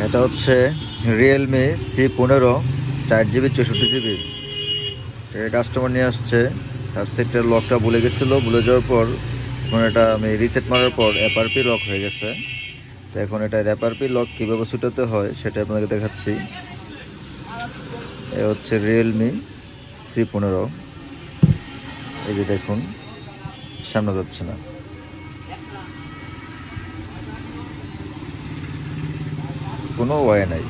এটা হচ্ছে Realme C15 4GB 64GB। Customer নিয়ে আসছে, তার সেটটার লকটা ভুলে গেছিলো, ভুলে যাওয়ার পর এখন এটা আমি রিসেট মারার পর FRP লক হয়ে গেছে। তো এখন এটা FRP লক কীভাবে ছুটাতে হয় সেটা আপনাকে দেখাচ্ছি। এ হচ্ছে রিয়েলমি C15, এই যে দেখুন সামনে যাচ্ছে না। কোনো ওয়ে নাই।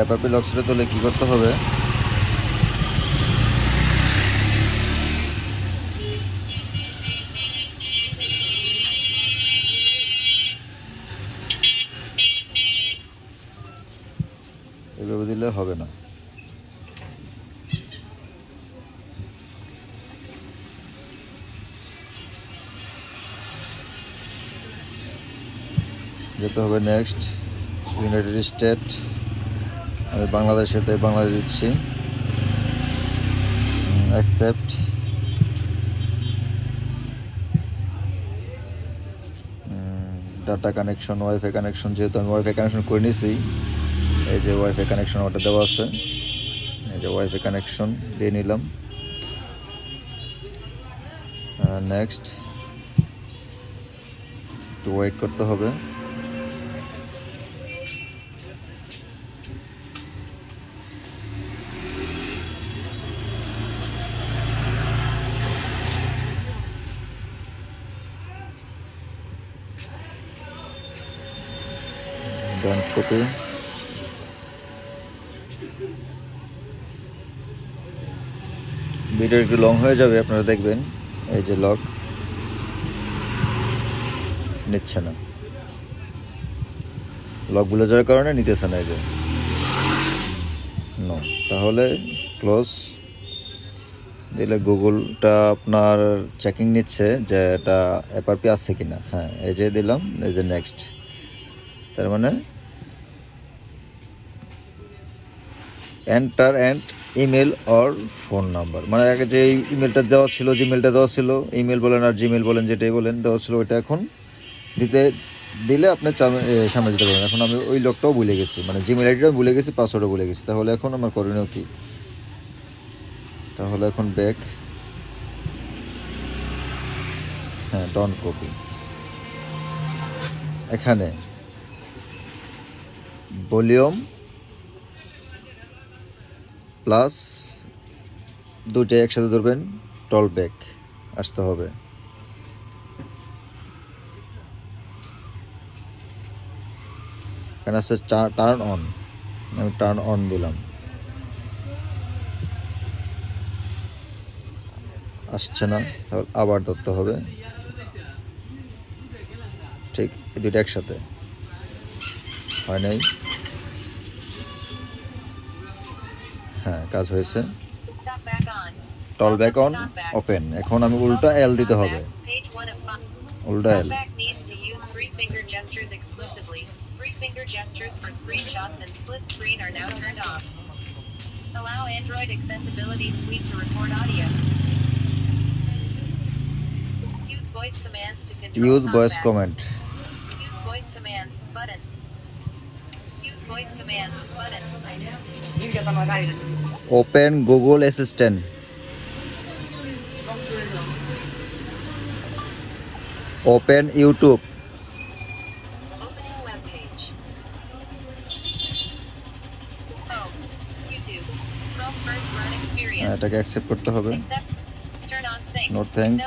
FRP লক ছুটাতে হলে কী করতে হবে, এভাবে দিলে হবে না। যেতে হবে নেক্সট, ইউনাইটেড স্টেট, আমি বাংলাদেশে, তাই বাংলাদেশ দিচ্ছি, accept, data connection, wifi connection, যেহেতু আমি ওয়াইফাই কানেকশন করে নিয়েছি, এই যে ওয়াইফাই কানেকশন ওটা দেওয়া আছে, এই যে ওয়াইফাই কানেকশন দিয়ে নিলাম। নেক্সট, একটু ওয়েট করতে হবে। ডান কপি, ভিডিও একটু লং হয়ে যাবে, আপনারা দেখবেন। এই যে লক নিচ্ছে না, লক ভুলে যাওয়ার কারণে নিতেছে না, এই যে নো। তাহলে ক্লোজ দিলে গুগলটা আপনার চেকিং নিচ্ছে যে এটা FRP আছে কিনা। হ্যাঁ, এই যে দিলাম, এই যে নেক্সট। তার মানে enter and email or phone number, মানে আগে যে ইমেলটা দেওয়া ছিল, জিমেলটা দেওয়া ছিল, ইমেল বলেন আর জিমেল বলেন, যেটাই বলেন দেওয়া ছিল, ওইটা এখন দিলে আপনি সামনে দিতে পারবেন। এখন আমি ওই লকটাও ভুলে গেছি, মানে জিমেল আইডিটাও ভুলে গেছি, পাসওয়ার্ডও ভুলে গেছি। তাহলে এখন আমার করণীয় কি? তাহলে এখন ব্যাক, হ্যাঁ ডন কপি, এখানে ভলিউম প্লাস দুইটাই একসাথে ধরবেন, টল ব্যাক আসতে হবে। এখানে আছে টার্ন অন, আমি টার্ন অন দিলাম, আসছে না, তাহলে আবার ধরতে হবে। ঠিক, এই দুইটা একসাথে হয় নাই। হ্যাঁ, কাজ হয়েছে। টল ব্যাক অন, ওপেন। এখন আমি উল্টা এল দিতে হবে, উল্টা এল। Finger gestures for screenshots and split screen are now turned off. Allow Android Accessibility Suite to record audio. Use voice commands to control Use voice command. Use voice commands button. Use voice commands button. Open Google Assistant. Open YouTube. এটাকে accept করতে হবে। No thanks.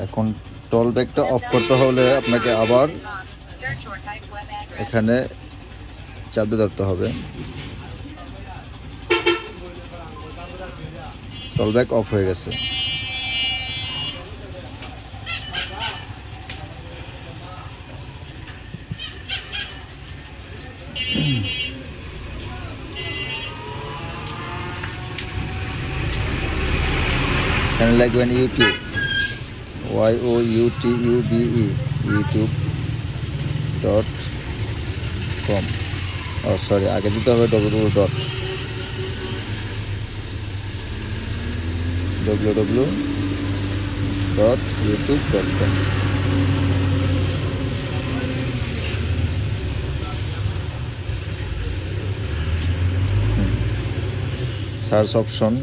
এখন টল ব্যাকটা of করতে হলে আপনাকে আবার এখানে চাপ দিয়ে ধরতে হবে। টল ব্যাক অফ হয়ে গেছে। এখানে লিখবেন ইউটিউব, youtube, youtube.com। ও সরি, আগে দিতে হবে www.youtube.com। সার্চ অপশন,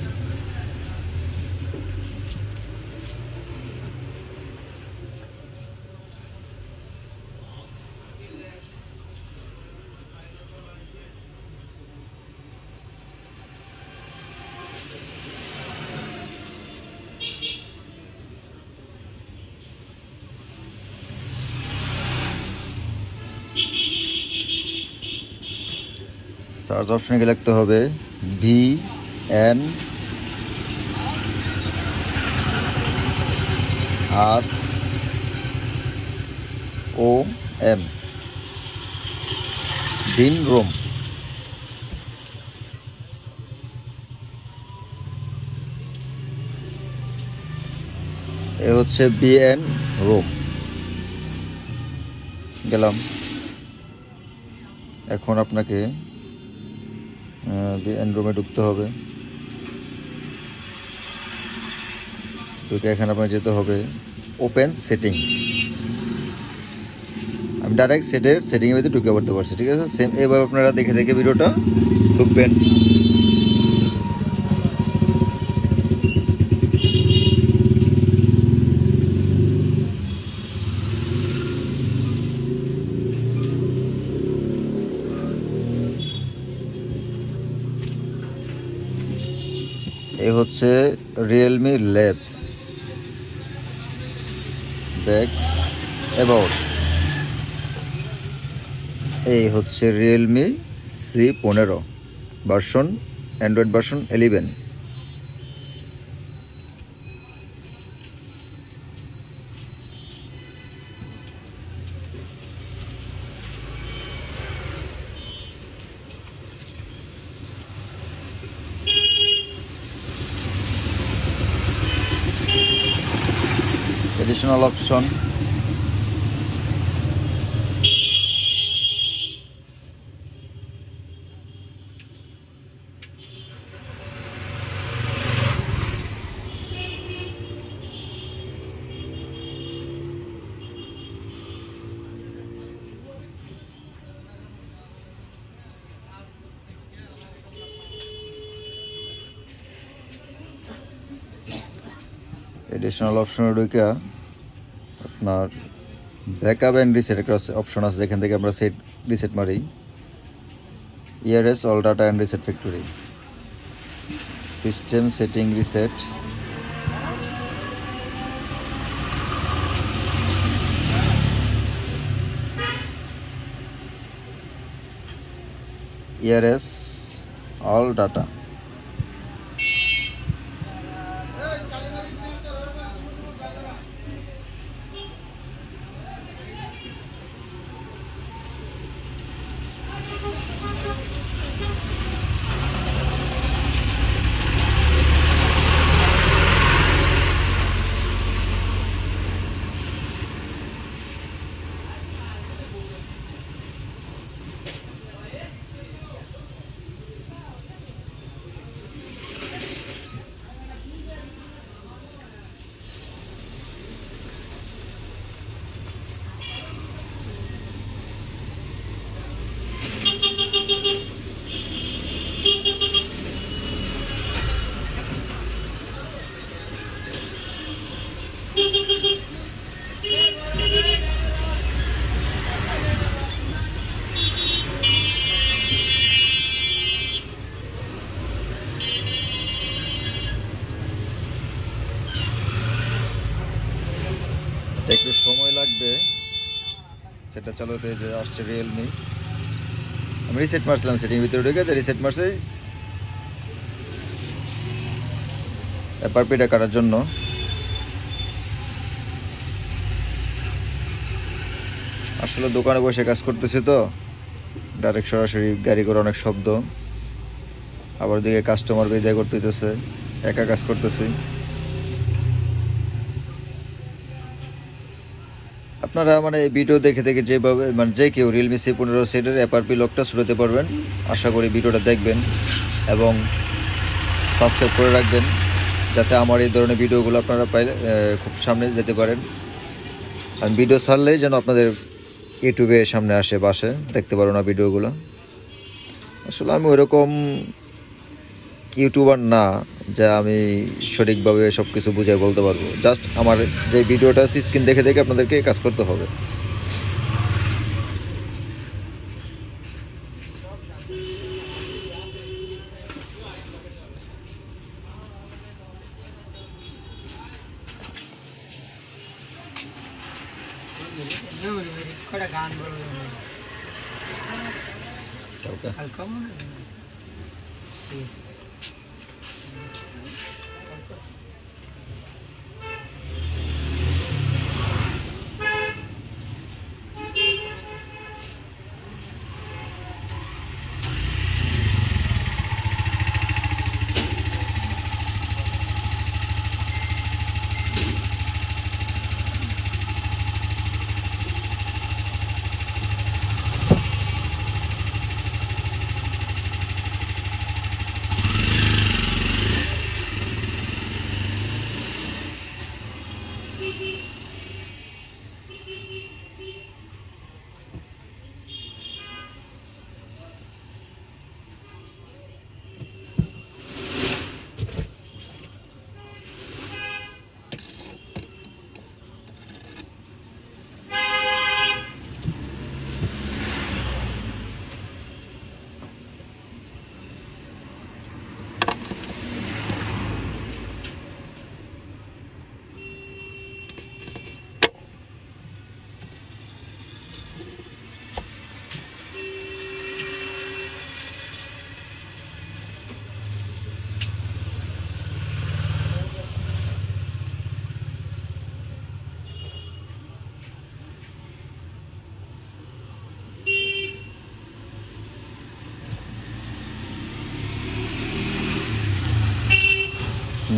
সার্চ অপশনে গিয়ে লিখতে হবে VNROM, ভিনরোম। এ হচ্ছে বিএন রোম। গেলাম। এখন আপনাকে বিএন রোমে ঢুকতে হবে। এখানে আপনার যেতে হবে ওপেন সেটিং। আমি ডাইরেক্ট সেটিংয়ের ভিতরে ঢুকে পড়তে পারছি, ঠিক আছে। সেম এভাবে আপনারা দেখে দেখে ভিডিওটা ঢুকবেন। এই হচ্ছে রিয়েলমি ল্যাব, ব্যাক অ্যাবাউট। এই হচ্ছে Realme C15 version, Android version 11। additional option, additional অপশনে ঢুকে আপনার ব্যাকআপ অ্যান্ড রিসেট একটা অপশন আছে, যেখান থেকে আমরা রিসেট মারি। ERS all data and reset factory, system setting reset, ERS all data. একটু সময় লাগবে সেটা চালাতে। যে আসছে রিয়েলমি, আমি রিসেট মারছিলাম, সেটিং ভিতরে ঢুকে যে রিসেট মারছে অ্যাপারপিটা কাটার জন্য। আসলে দোকানে বসে কাজ করতেছি তো, ডাইরেক্ট সরাসরি গাড়ি করে অনেক শব্দ, আবার দিকে কাস্টমার বিদায় করতে হইতেছে, একা কাজ করতেছি। আপনারা মানে এই ভিডিও দেখে দেখে যেভাবে মানে যে কেউ রিয়েলমি C15 সেটের FRP লকটা ছুটাতে পারবেন। আশা করি ভিডিওটা দেখবেন এবং সাবস্ক্রাইব করে রাখবেন, যাতে আমার এই ধরনের ভিডিওগুলো আপনারা পাইলে খুব সামনে যেতে পারেন। আমি ভিডিও ছাড়লেই যেন আপনাদের ইউটিউবে সামনে আসে বাসে দেখতে পারো না ভিডিওগুলো। আসলে আমি ওইরকম ইউটিউবার না যে আমি সঠিকভাবে সব কিছু বুঝাই বলতে পারবো। জাস্ট আমার যে ভিডিওটা আছে স্ক্রিন দেখে দেখে আপনাদেরকে কাজ করতে হবে।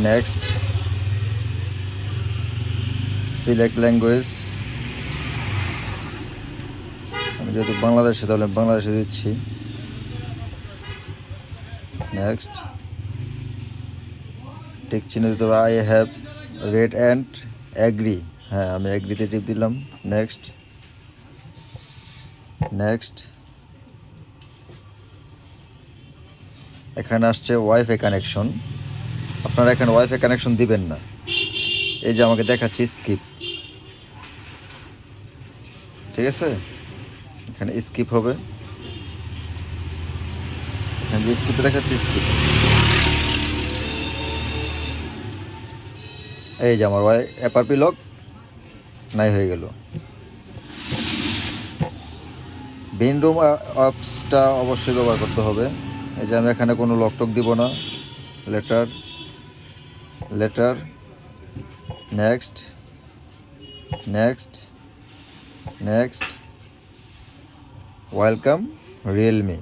Next select language. আমি যেহেতু বাংলাদেশে, তাহলে বাংলাদেশে দিচ্ছি। নেক্সট টিক চিহ্ন দিতে হবে। I have read and agree. হ্যাঁ, আমি অ্যাগ্রিতে টিপ দিলাম। নেক্সট নেক্সট এখানে আসছে ওয়াইফাই কানেকশন। আপনারা এখানে ওয়াইফাই কানেকশন দিবেন না। এই যে আমাকে দেখাচ্ছি স্কিপ, ঠিক আছে? এখানে স্কিপ হবে। এখানে যে স্কিপে দেখাচ্ছি স্কিপ। এই যে আমার FRP লক নাই হয়ে গেল। বিন রুম অ্যাপসটা অবশ্যই ব্যবহার করতে হবে। এই যে আমি এখানে কোনো লক টক দিব না। Later next next next welcome Realme,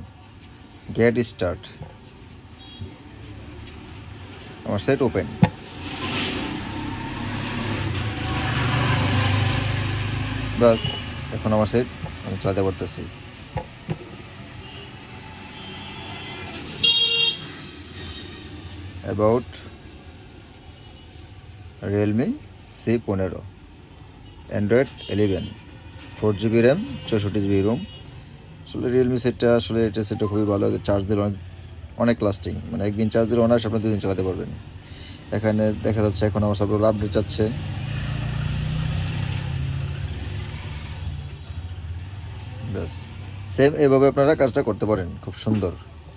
get start. আমার সেট ওপেন। বাস, এখন আমার সেট আমি চালাতে পারতেছি। About Realme C15, Android 11, 4GB RAM, 64GB ROM. আসলে রিয়েলমি সেটটা এটা সেটটা খুবই ভালো। চার্জ দিলে অনেক লাস্টিং, মানে একদিন চার্জ দিলে অনায়াসে আপনি 2 দিন চালাতে পারবেন। এখানে দেখা যাচ্ছে এখন আমার সব আপডেট যাচ্ছে। ব্যাস, সেম এভাবে আপনারা কাজটা করতে পারেন, খুব সুন্দর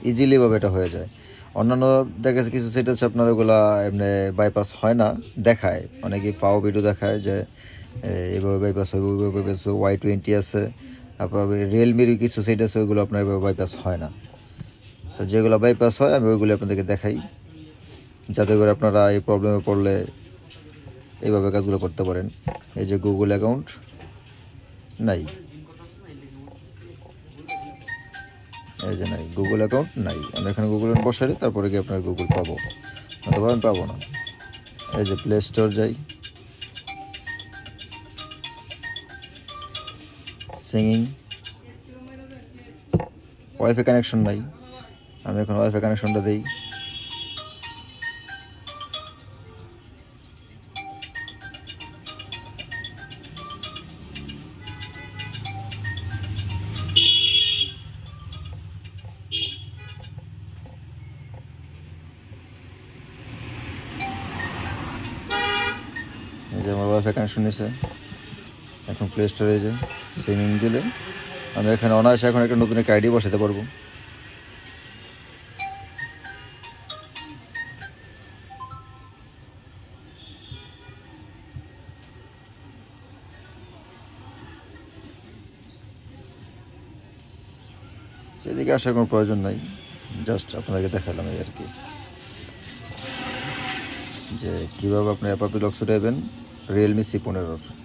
ইজিলি ভাবে এটা হয়ে যায়। অন্যান্য দেখা যাচ্ছে কিছু সেট আছে আপনার ওগুলা এমনি বাইপাস হয় না, দেখায় অনেকে পাও ভিডিও দেখায় যে এভাবে বাইপাস হয়, ওইভাবে বাইপাস হয়। Y20 আছে, তারপর রিয়েলমির কিছু সেট আছে, ওইগুলো আপনার এভাবে বাইপাস হয় না। তো যেগুলো বাইপাস হয় আমি ওইগুলো আপনাদেরকে দেখাই, যাতে করে আপনারা এই প্রবলেমে পড়লে এইভাবে কাজগুলো করতে পারেন। এই যে গুগল অ্যাকাউন্ট নাই, এই যে নাই, গুগল অ্যাকাউন্ট নাই। আমি এখানে গুগল বসাই, তারপরে কি আপনার গুগল পাবো, অথবা আমি পাবো না। এই যে প্লে স্টোর যাই, সিঙ্গিং। ওয়াইফাই কানেকশন নাই, আমি এখন ওয়াইফাই কানেকশনটা দিই। এই যে আমার ওয়াইফাই কানেকশন নিয়েছে। এখন প্লে স্টোরে যে সিঙ্গিং দিলে আমি এখানে অনায়াসে এখন একটা নতুন একটা আইডি বসাতে পারবো। সেদিকে আসার কোনো প্রয়োজন নাই, জাস্ট আপনাকে দেখালাম এই আর কি, যে কীভাবে আপনি অ্যাপাপি লক ছুটাবেন Realme C15।